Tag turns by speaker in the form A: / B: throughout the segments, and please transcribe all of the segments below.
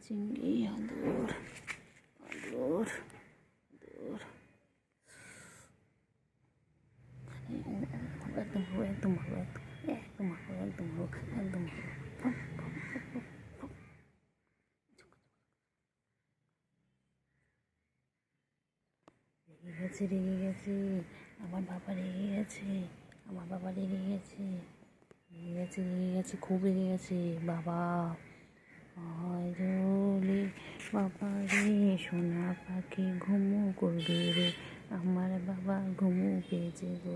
A: চিংড়ি আদর আদর আদর একদম ভালো একদম ভালো একদম ভালো একদম ভালো একদম ভালো। রেগে গেছে আমার বাবা রেগে গেছে আমার বাবা রেগে গেছে রেগে গেছে খুব রেগে গেছে বাবা। রে বাবা রে সোনা পাখি ঘুমু করবে রে আমার বাবা ঘুমু পেয়েছে গো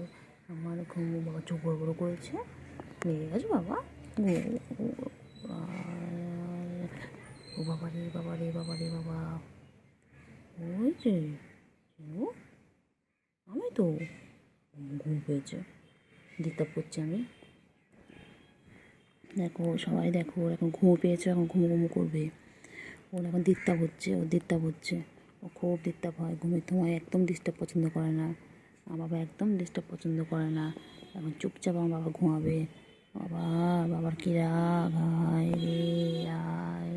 A: আমার ঘুমু। বাবা চোখ বড় বড় করেছে রেগে গেছে বাবা। ও বাবা রে বাবা রে বাবা রে বাবা ওই যে আমি তো ঘুম পেয়েছে ডিস্টার্ব করছি আমি। দেখো সবাই দেখো ওর এখন ঘুমো পেয়েছে এখন ঘুমো ঘুমো করবে। ওর এখন ডিস্টার্ব হচ্ছে ও খুব ডিস্টার্ব হয় ঘুমের সময় একদম ডিস্টার্ব পছন্দ করে না। আমার বাবা একদম ডিস্টার্ব পছন্দ করে না। এখন চুপচাপ আমার বাবা ঘুমাবে। বাবার কী রাগ আয় রে আয়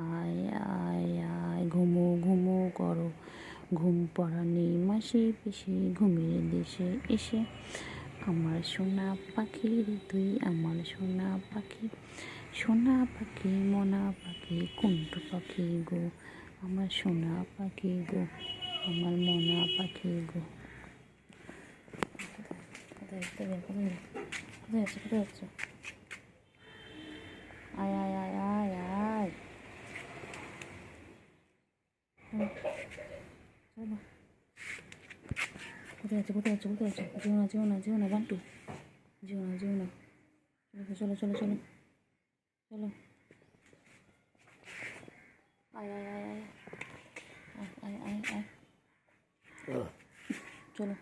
A: আয় আয় আয় ঘুমো ঘুমো করো ঘুম পড়ানি মাসি পিসি ঘুমিয়ে দেশে এসে আমার সোনা পাখি রে তুই আমার সোনা পাখি মোনা পাখি কুন্টু পাখি গো আমার সোনা পাখি গো আমার মোনা পাখি গো। কোথায় যাচ্ছে আয় আয় আয় আয় আয় কোথায় যাচ্ছে যেও না বান্টু যেও না চলো আয় আয় আয় আয় আয় আয় আয় চলো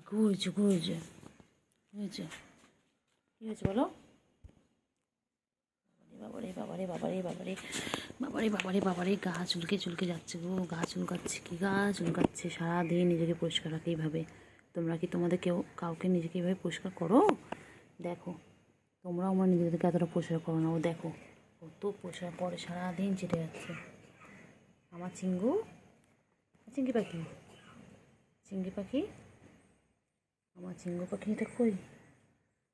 A: ঘুরেছে কী হয়েছে বলো। বাবারে গা চুলকে যাচ্ছে গো গা চুলকাচ্ছে সারাদিন নিজেকে পরিষ্কার রাখে এইভাবে। তোমরা কি তোমাদের কাউকে নিজেকে এইভাবে পরিষ্কার করো? দেখো তোমরাও আমার নিজেদেরকে এতটা পরিষ্কার করো না। ও দেখো কত পরিষ্কার করে সারাদিন চেটে যাচ্ছে। আমার চিংড়ি পাখি আমার চিঙ্গু পাখিটা কই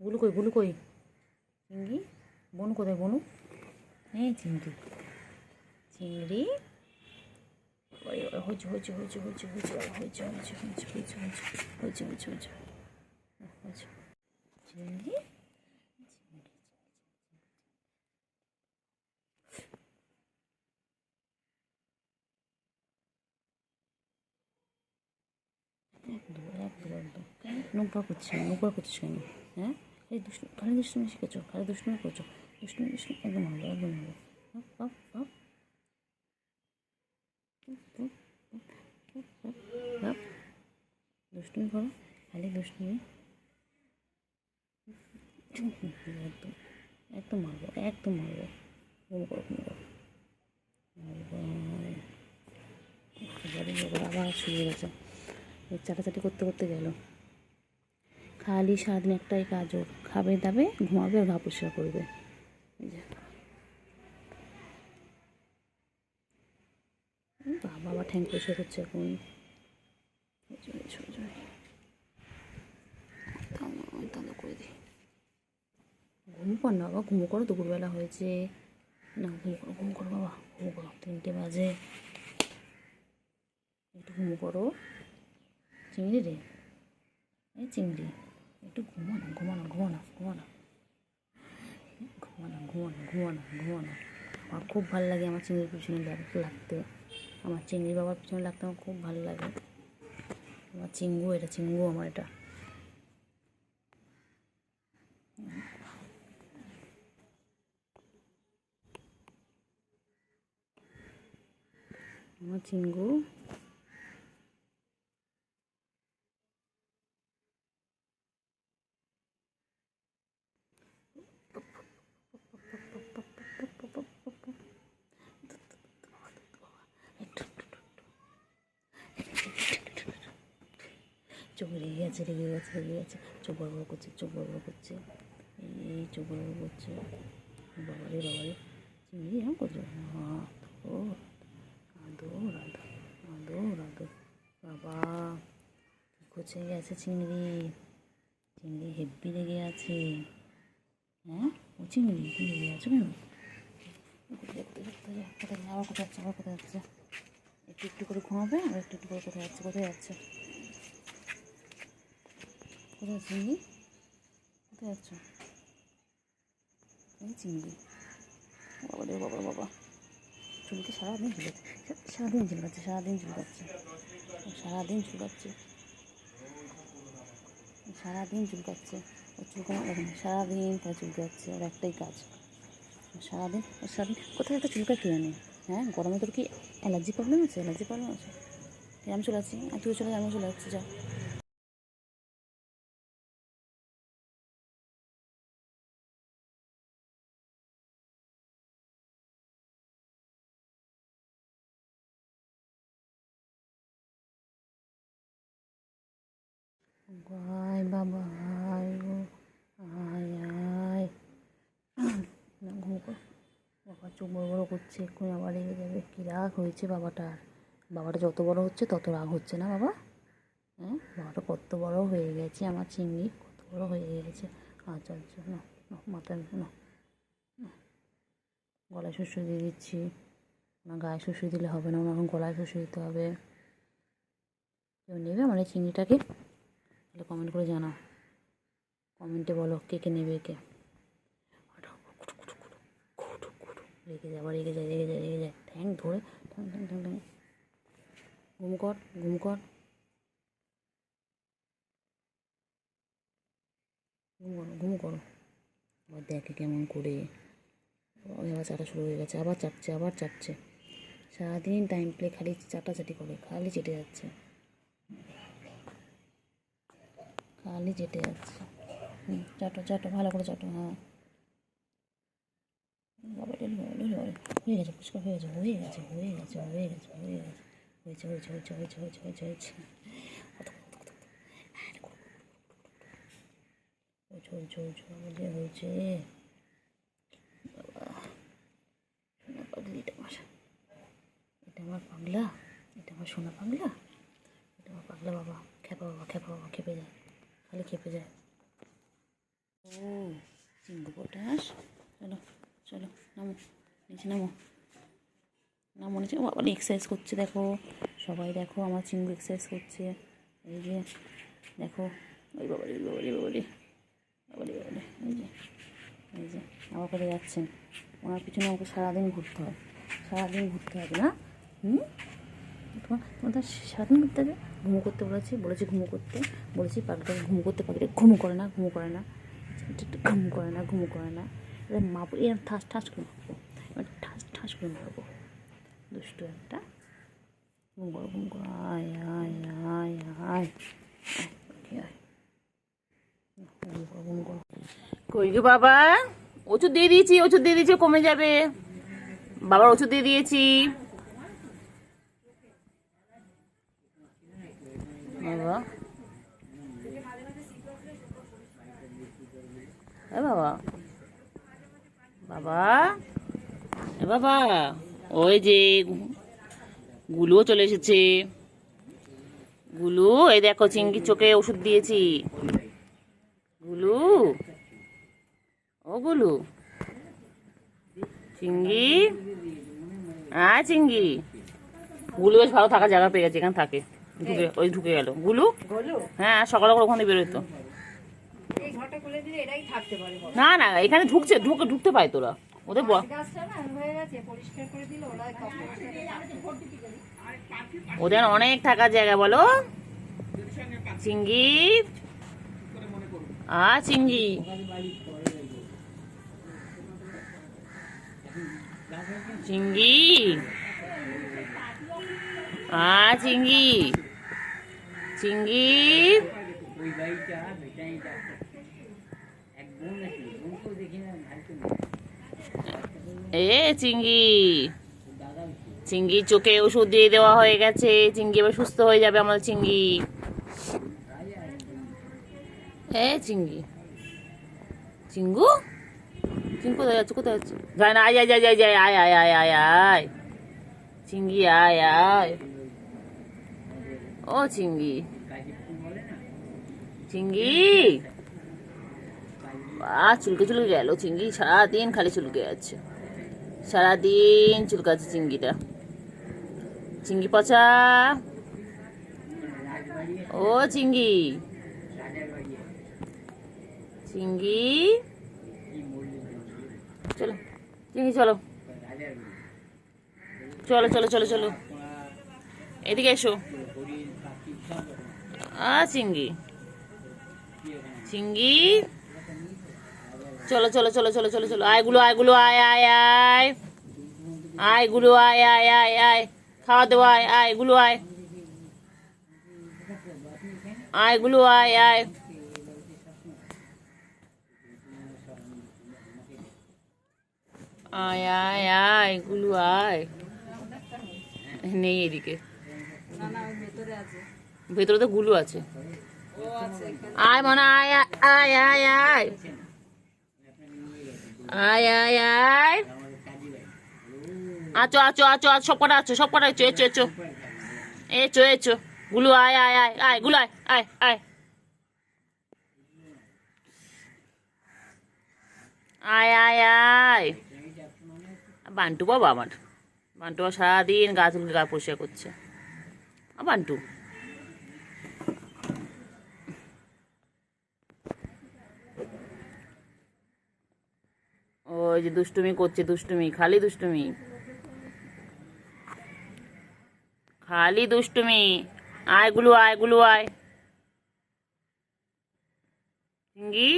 A: বুলু কই চিংড়ি বনু কোথায় বনু হ্যাঁ চিংড়ি চিংড়ি একদম নোংরা করছিস কেন? হ্যাঁ এই খালি দুষ্টুমি শিখেছো খালি দুষ্টুমি করছো দুষ্টুমি একদম ভালো দুষ্টুমি করো খালি দুষ্টুমি একদম মারবো আবার শুয়ে গেছে চাটাচাটি করতে গেল। খালি সারাদিন একটাই কাজ ওর খাবে দাবে ঘুমাবে আর গা পরিষ্কার করবে। বাবা ঠ্যাং পরিষ্কার করছে এখন করে দিই। ঘুম কর না বাবা ঘুমো করো দুপুরবেলা হয়েছে না ঘুম করো বাবা ঘুমো করো 3টে বাজে একটু ঘুমো করো চিংড়ি রে এই চিংড়ি একটু ঘুমানো আমার খুব ভালো লাগে আমার চিংড়ির পিছনে লাগতে আমার চিংড়ি বাবার পিছনে লাগতে আমার খুব ভালো লাগে। আমার চিঙ্গু আমার এটা আমার চিঙ্গু চোখ রেগে গেছে, রেগে গেছে, রেগে গেছে, চোখ বড় বড় করছে, চোখ বড় বড় করছে, এই চোখ বড় বড় করছে। বাবারে বাবারে, চিংড়ি এরকম করছে, আদো আদো আদো আদো, বাবা কী করছে গেছে চিংড়ি, চিংড়ি হেব্বি লেগে আছে। হ্যাঁ ও চিংড়ি কি লেগে আছে কেন? কোথায় আবার কোথায় যাচ্ছে, আবার কোথায় যাচ্ছে? একটু একটু করে ঘুমাবে আর একটু একটু করে কোথায় যাচ্ছে, কোথায় যাচ্ছে, কোথায় চিংড়ি, কোথায় যাচ্ছ? এই চিংড়ি, বাবা রে বাবা বাবা, চুলকে সারাদিন চুলকাচ্ছে, সারাদিন চুলকাচ্ছে, সারাদিন চুলকাচ্ছে, সারাদিন চুলকাচ্ছে, সারাদিন চুলকাচ্ছে। ও চুলকানো দেখুন, সারাদিন তাই চুলকাচ্ছে, আর একটাই কাজ সারাদিন। সারাদিন কোথায় একটা চুলকায় কে জানে? হ্যাঁ গরমে তোর কি অ্যালার্জি প্রবলেম আছে? অ্যালার্জি প্রবলেম আছে? আমি চলে আসছি, আর তুই চলে যা, আমিও চলে যাচ্ছি, যা। আয় বাবা আয় গো, আয় আয়, না ঘুম কর। বাবা চোখ বড় বড় করছে, এক্ষুনি আবার রেগে যাবে। কী রাগ হয়েছে বাবাটার, বাবাটা যত বড় হচ্ছে তত রাগ হচ্ছে না বাবা? হ্যাঁ বাবাটা কত বড় হয়ে গেছে, আমার চিংড়ি কত বড় হয়ে গেছে। আচ্ছা আচ্ছা, না না মাথায় না, গলায় শুশুই দিয়ে দিচ্ছি, না গায়ে শুশুই দিলে হবে না, এখন গলায় শুশুই দিতে হবে। কেউ নেবে আমার এই চিংড়িটাকে? তাহলে কমেন্ট করে জানাও, কমেন্টে বলো কে কে নেবে, কে। রেগে যায়, আবার রেগে যায়, রেগে যায়, রেগে যায়, ঠ্যাং ধরে ঠ্যাং ঠ্যাং ঠ্যাং ঠ্যাং। ঘুম কর, ঘুম কর, ঘুম করো, ঘুম করো। আবার দেখে কেমন করে, ওই আবার চাটা শুরু হয়ে গেছে, আবার চাটছে, আবার চাটছে। সারাদিন টাইম প্লে খালি চাটাচাটি করে, খালি চেটে যাচ্ছে, খালি চেটে যাচ্ছে। চাটো চাটো, ভালো করে চাটো, হ্যাঁ। বাবা হয়ে গেছে, ফুচকা হয়ে গেছে, হয়ে গেছে, হয়ে গেছে, হয়ে গেছে, হয়ে গেছে, হয়েছে হয়েছে হয়েছে হয়েছে হয়েছে হয়েছে হয়েছে হয়েছে হয়েছে হয়েছে হয়েছে হয়েছে। বাবা সোনা পাগলি, এটা আমার, এটা আমার পাগলা, এটা আমার সোনা পাগলা, এটা আমার পাগলা বাবা। খেপা বাবা, খেপা বাবা, খেপে যায়, খালি খেপে যায়। ও চিংড়ি পটাশ, চলো চলো নামো, নিচে নামো, নামো নিচে। বাবা এক্সারসাইজ করছে দেখো, সবাই দেখো আমার চিংড়ি এক্সারসাইজ করছে, এই যে দেখো, ওই বাবারি বাবারি বাবারি বাবারি বাবারি, এই যে, এই যে আমার কোথায় যাচ্ছেন, ওনার পিছনে আমাকে সারাদিন ঘুরতে হয়, সারাদিন ঘুরতে হবে না? তোমার সারাদিন ঘুরতে হবে। ঘুমো করতে বলেছি, বলেছি ঘুমো করতে, বলেছি পাখিটাকে ঘুমো করতে, পাখিটা ঘুমো করে না, ঘুমো করে না, ঘুমো করে না, ঘুমো করে না। এবার মারবো, এরকম ঠাস ঠাস করে মারবো, এবার ঠাস ঠাস করে মারবো, দুষ্টু একটা। ঘুম করো, ঘুম করো, আয় আয় আয় আয়, আয় ঘুম করো, ঘুম করো। কই গো বাবা, ওষুধ দিয়ে দিয়েছি, ওষুধ দিয়ে দিয়েছি, কমে যাবে। বাবার ওষুধ দিয়ে দিয়েছি। বাবা এ বাবা, বাবা এ বাবা, ওই যে গুলুও চলে এসেছে, গুলু এই দেখো চিংড়ির চোখে ওষুধ দিয়েছি। গুলু, ও গুলু, চিংড়ি, হ্যাঁ চিংড়ি। গুলু বেশ ভালো থাকার জায়গা পেয়ে গেছে, এখানে থাকে, ঢুকে ওই ঢুকে গেল গুলু। হ্যাঁ সকাল সকাল ওখানে বেরোতো, না না এখানে ঢুকছে, ঢুকতে পায় তোরা ওদের ওদের অনেক থাকার জায়গা, বলো চিংড়ি, চিংড়ি, চিংড়ি, চিংড়ি, চিংড়ি, এ চিংড়ি, চিংড়ির চোখে ওষুধ দিয়ে দেওয়া হয়ে গেছে, চিংড়ি এবার সুস্থ হয়ে যাবে আমার চিংড়ি। এ চিঙ্গি, চিঙ্গু, চিঙ্গু কোথায় যাচ্ছে, কোথায় যাচ্ছে? যায় না, আয় আয় আয় আয় আয় আয় আয় আয় আয়, চিঙ্গি আয় আয়, ও চিঙ্গি, চিঙ্গি, চুলকে চুলকে গেল চিঙ্গি, সারাদিন খালি চুলকে যাচ্ছে, সারাদিন চুলকাচ্ছে চিঙ্গিটা। চিঙ্গি পচা, ও চিঙ্গি, চিঙ্গি, চলো চিঙ্গি চলো, চলো চলো চলো চলো, এদিকে এসো। চিঙ্গি, চিঙ্গি, চলো চলো চলো চলো চলো চলো, আয়গুলো আয়গুলো আয় আয় আয়, আয়গুলো আয় আয় আয় আয়, খাওয়া দেবো আয়, আয়গুলো আয়, আয়গুলো আয় আয়, আয় আয় আয়, গুলো আয়। নেই এদিকে, ভেতরে তো গুলো আছে। আয় মনে আয় আয় আয় আয়, আয় আয় আয়, আচো আচো আচো আচো, সব কটা আছো, সব কটা echo echo echo echo echo, গুলো আয় আয় আয় আয়, গুলো আয় আয় আয়, আয় আয় আয়। বান্টু বাবা আমার, বান্টু সারাদিন গা চুলকে গা পরিষ্কার করছে। বান্টু, ওই যে দুষ্টুমি করছে, দুষ্টুমি, খালি দুষ্টুমি, খালি দুষ্টুমি। আয়গুলো আয়গুলো আয়, চিঙ্গি,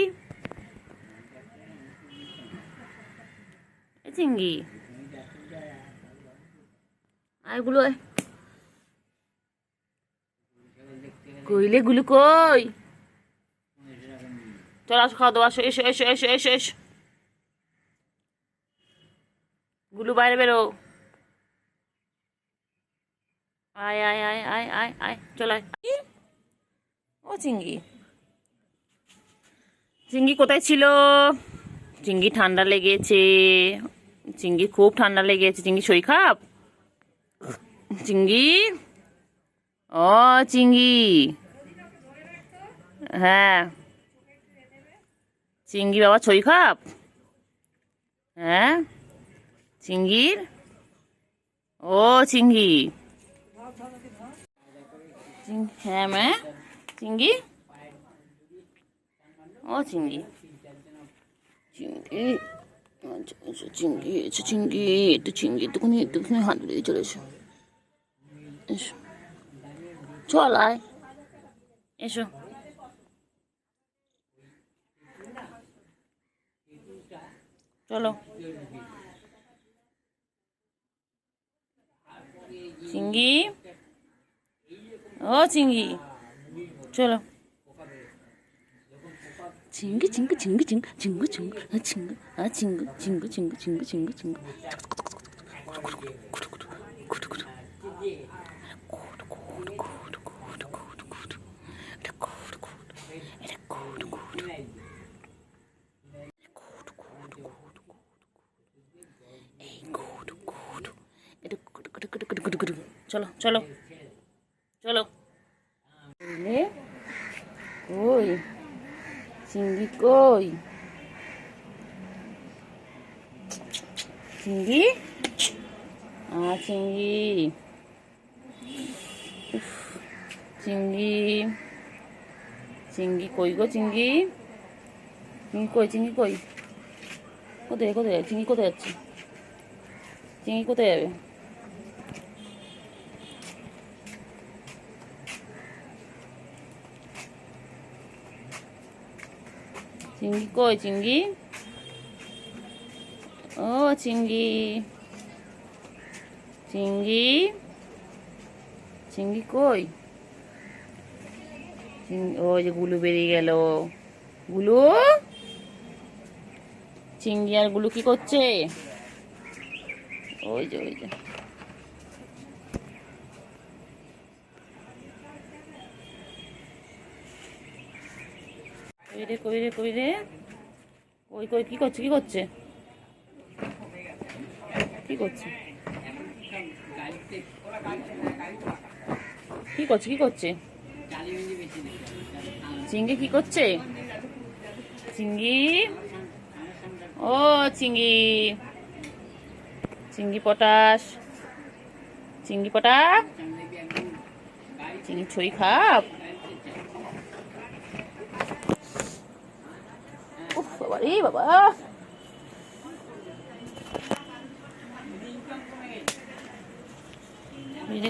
A: চিঙ্গি, আয়গুলো আয়, কইলে গুলো কই, চলো আসো খাওয়া দাও, আসো এসো এসো এসো এসো এসো, গুলু বাইরে বেরো, আয় আয় আয় আয় আয় আয়, চল আয়। ও চিঙ্গি, চিঙ্গি কোথায় ছিল? চিঙ্গি ঠান্ডা লেগেছে, চিঙ্গি খুব ঠান্ডা লেগেছে, চিঙ্গি শরীর খারাপ, চিঙ্গি, ও চিঙ্গি, হ্যাঁ চিঙ্গি বাবা শরীর খারাপ, হ্যাঁ চিঙ্গির, ও চিঙ্গি, হ্যাঁ মা চিঙ্গি, ও চিঙ্গি, চিঙ্গি, চিঙ্গি এসো, চিঙ্গি একটু, চিঙ্গি একটুখানি একটুখানি হাত দিয়ে চলে এসো, এসো চল আয়, এসো, চলো চিঙ্গি, ও চিঙ্গি, চলো, চিঙ্গি চিঙ্গি চিঙ্গি চিঙ্গি চিঙ্গু চিঙ্গু চিঙ্গু চিঙ্গু চিঙ্গু চিঙ্গু চিঙ্গু চিঙ্গু চিঙ্গু, চলো চলো চলো, কই চিঙ্গি, কই চিঙ্গি, চিঙ্গি, চিঙ্গি, চিঙ্গি কই গো, চিঙ্গি, চিঙ্গি কই, চিঙ্গি কই, কোথায় কোথায় চিঙ্গি, কোথায় যাচ্ছে চিঙ্গি, কোথায় যাবে? চিঙ্গি কই, চিঙ্গি, ও চিঙ্গি, চিঙ্গি, চিঙ্গি কই, ওই যে গুলু বেরিয়ে গেল, গুলু, চিঙ্গি আর গুলু কি করছে? ওই যে ওই যে, কই রে কই কি করছে কি করছে কি করছে কি করছে চিংড়ি কি করছে চিংড়ি ও চিংড়ি চিংড়ি পটাশ চিংড়ি পটা চিংড়ি ছড়ি খাপ উফ বাবা রে বাবা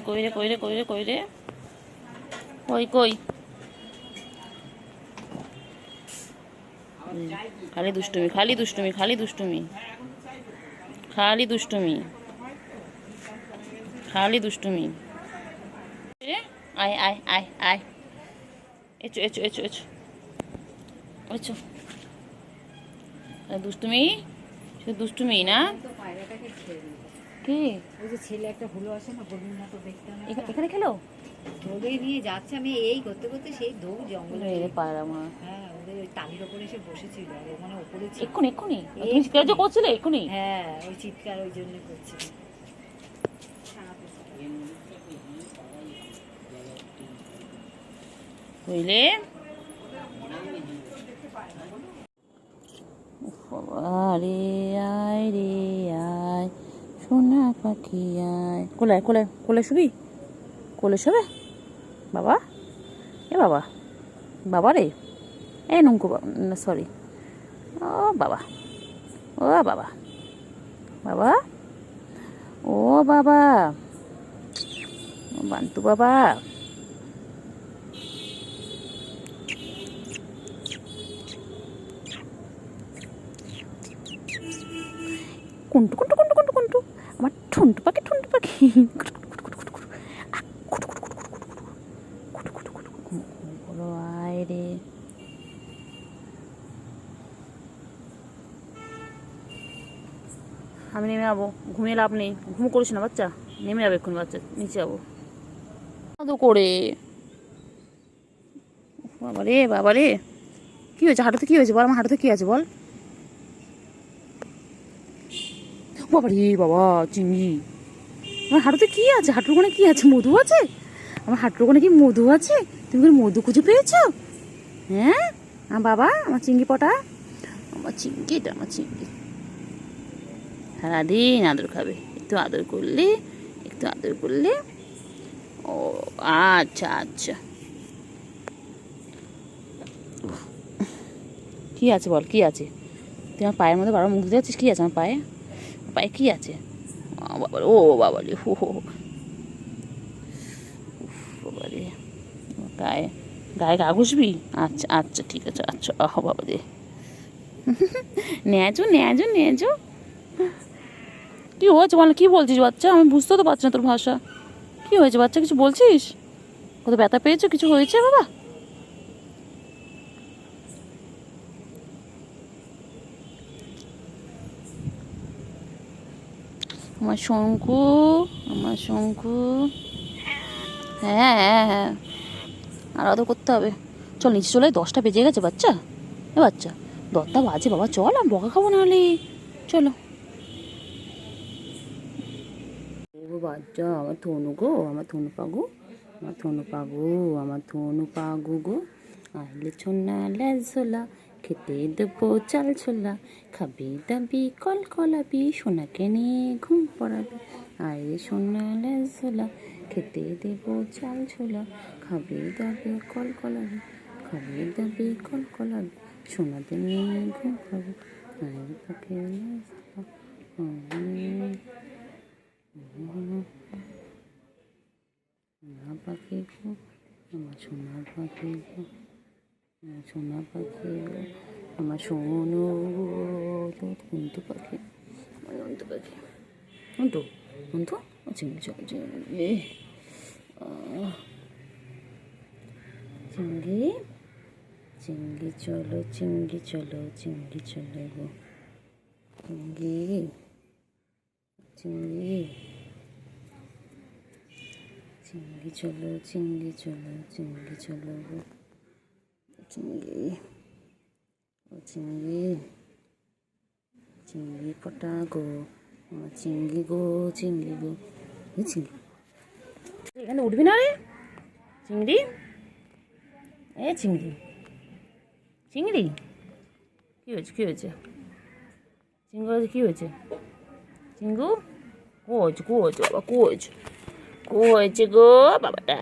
A: কই রে কই খালি দুষ্টুমি আয় এচো দুষ্টুমি না কি
B: ওই যে ছেলে একটা হলো আসে না হলুর মতো দেখতে
A: এখানে খেলো
B: ওদের নিয়ে যাচ্ছে আমি এই করতে করতে সেই দৌড় জঙ্গলে
A: পায়রা মা
B: হ্যাঁ ওদের ওই টালির ওপরে এসে বসেছিল আর ও মানে ওপরে ছিল
A: এক্ষুনি তুমি চিৎকার যে করছিলে এক্ষুনি
B: হ্যাঁ ওই চিৎকার ওই জন্য করছিল
A: বুঝলে রে আয় সোনা পাখি আয় কোলে শুবি কোলে শোবে বাবা বাবা রে নঙ্কু সরি ও বাবা বান্তু বাবা কুন্টু আমার ঠুন্টু পাখি আয় রে আমি নেমে যাবো ঘুমিয়ে লাভ নেই ঘুম করিস না বাচ্চা নেমে যাবে এক্ষুনি বাচ্চা নিচে যাবো করে বাবা রে কি হয়েছে হাঁটুতে কি হয়েছে বল আমার হাঁটুতে কি আছে বল বাবা চিংড়ি আমার হাঁটুতে কি আছে হাঁটুর কোণে কি আছে মধু আছে আমার হাঁটুর কোণে কি মধু আছে তুমি কি মধু খুঁজে পেয়েছো হ্যাঁ বাবা আমার চিংড়ি পটা আমার চিংড়ি সারাদিন আদর খাবে একটু আদর করলে ও আচ্ছা কি আছে বল কি আছে তুই আমার পায়ের মধ্যে বারবার মুখ দিতে যাচ্ছিস কি আছে আমার পায়ে কি আছে বাবা রে বাবা রে গায়ে গা ঘুষবি আচ্ছা ঠিক আছে আচ্ছা বাবা রে নেজো কি হয়েছে বল কি বলছিস বাচ্চা আমি বুঝতে তো পারছি না তোর ভাষা কি হয়েছে বাচ্চা কিছু বলছিস কত ব্যথা পেয়েছো কিছু হয়েছে বাবা আমার শঙ্কু হ্যাঁ আর আদর করতে হবে চল নিচে চলে 10টা বেজে গেছে বাচ্চা বাচ্চা 10টা বাজে বাবা চল আমি বকা খাবো নাহলে চলো বাচ্চা আমার থনু পাগু গো আইলে ছোনা লেজলা খেতে দেবো চাল ছোলা খাবি দাবি কলাবি সোনাকে নিয়ে ঘুম পড়াবি আইলে সোনা লেজলা খেতে দেবো চাল ছোলা খাবি দাবি কলাবি সোনাতে নিয়ে ঘুম পড়াবি আইলে পাখি আমার সোনা পাখি আমার সোনু কুন্তু পাখি কুন্তু চিংড়ি চলো গো চিংড়ি চলো গো চিংড়ি ও চিংড়ি, চিংড়ি পটা গো, আমার চিংড়ি গো, চিংড়ি গো, এই চিংড়ি এখানে উঠবি না রে চিংড়ি, এ চিংড়ি, চিংড়ি কী হয়েছে, কী হয়েছে চিংড়ি, কী হয়েছে চিঙ্গু, কো হয়েছে, কো হয়েছে বাবা, কো হয়েছে, কো হয়েছে গো বাবাটা,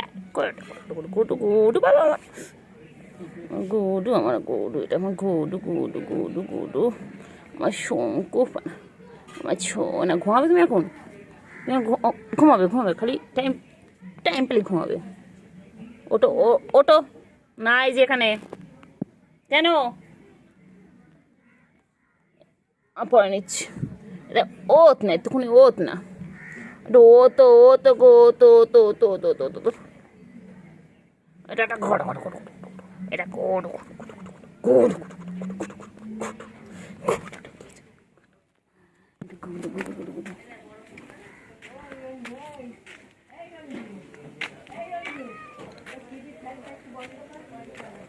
A: গুডু গুডু বাবা, গুডু আমার গুডু, এটা আমার গুডু গুডু গুডু গুডু, আমার শঙ্কু, আমার না ঘুমাবে তুমি এখন, তুমি ঘুমাবে ঘুমাবে, খালি টাইম টাইম পেলে ঘুমাবে, ওটো ওটো না, এই যে এখানে কেন পরে নিচ্ছি, এটা ওত না, একটুখানি ওত না, এটা ও তো গো, তো তো তো তো তো তো এটা একটা ঘর ঘর ঘর, এটা ঘর ঘর ঘর,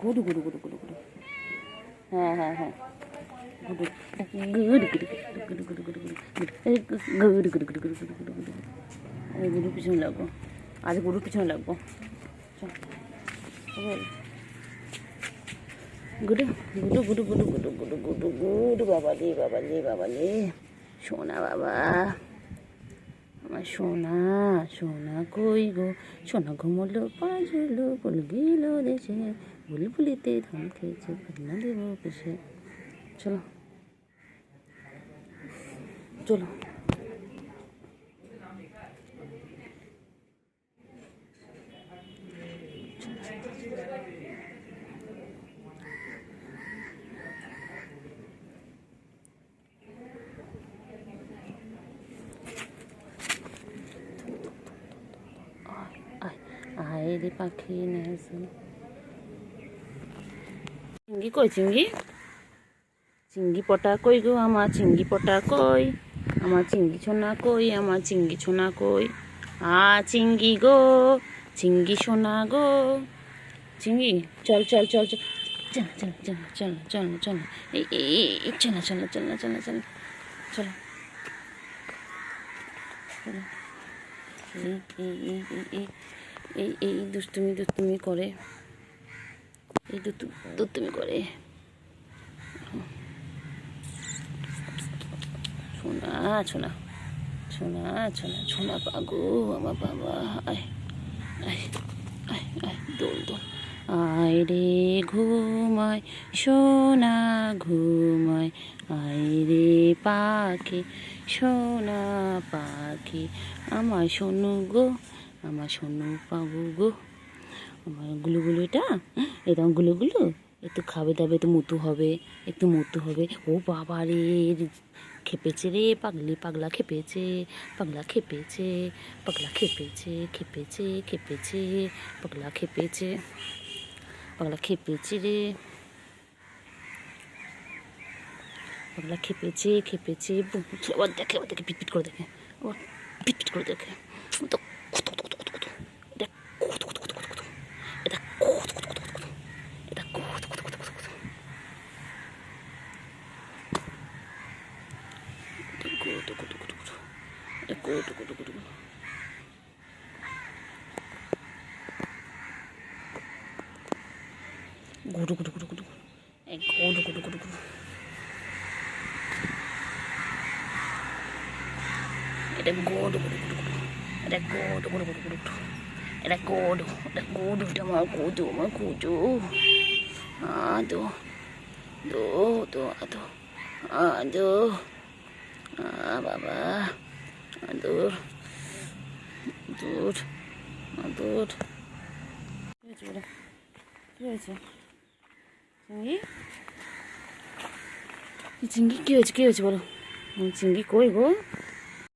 A: গুডু গুডু গুডু গুডু গুডু, হ্যাঁ হ্যাঁ হ্যাঁ, গুডু গুডু গুডু গুডু গুডু গুডু গুডু গুডু গুডু গুডু গুডু গুডু গুডু, আমি গুডুর পিছনে লাগবো, আজ গুডুর পিছনে লাগবো, গুডু গুডু গুডু গুডু গুডু গুডু গুডু গুডু, বাবালে বাবালে বাবালে, সোনা বাবা, আমার সোনা, সোনা কই গো, সোনা ঘুমলো পাঁচলো, ফুল গেল দেশে, বুলবুলিতে ধান খেয়েছে, পান্না দেবো পেশে, চলো চলো, আয় রে পাখি নেছে, চিংড়ি কই চিংড়ি, চিংড়ি পটা কই গো, আমার চিংড়ি পটা কই, আমার চিংড়ি ছোনা কই, আমার চিংড়ি ছোনা কই, চিংড়ি গো, চিংড়ি সোনা গো, চিংড়ি চল চল চল চল, চল চল চল চল চল চল, এই চল চল চল চল চল চলো, এই দুষ্টুমি দুষ্টুমি করে, এই দুষ্টুমি করে, সোনা সোনা সোনা সোনা সোনা পাগো আমার বাবা, আয় আয় আয় আয়, দোল দোল, আয় রে ঘুমায় সোনা ঘুমায়, আয় রে পাখি সোনা পাখি, আমার সোনু গো, আমার সোনু পাগু গো, আমার গুলুগুলুটা, এটা গুলুগুলু, একটু খাবে দাবে, একটু মুতু হবে, একটু মুতু হবে, ও বাবা রে খেপেছে রে, পাগলি পাগলা খেপেছে, পাগলা খেপেছে, পাগলা খেপেছে, খেপেছে খেপেছে, পাগলা খেপেছে, পাগলা খেপেছে রে, পাগলা খেপেছে খেপেছে, আবার দেখে, আবার দেখে পিটপিট করে দেখে, আবার পিটপিট করে দেখে, তো এটা এটা এটা গুডু গুডু গুডু গুডু, গুডু গুডু গুডু গুডু, এটা গুডু গুডু গুডু গুডু, এটা গুডু গুডু গুডু গুডু, এটা গুডু, এটা গুডু, এটা আমার গুডু, আমার গুডু, আদো দো দো আদো, আদো, বাবা, আদর দূর আদর, কী হয়েছে বলো, কী হয়েছে চিংড়ি, চিংড়ি কী হয়েছে, কী হয়েছে বলো, চিংড়ি কই গো,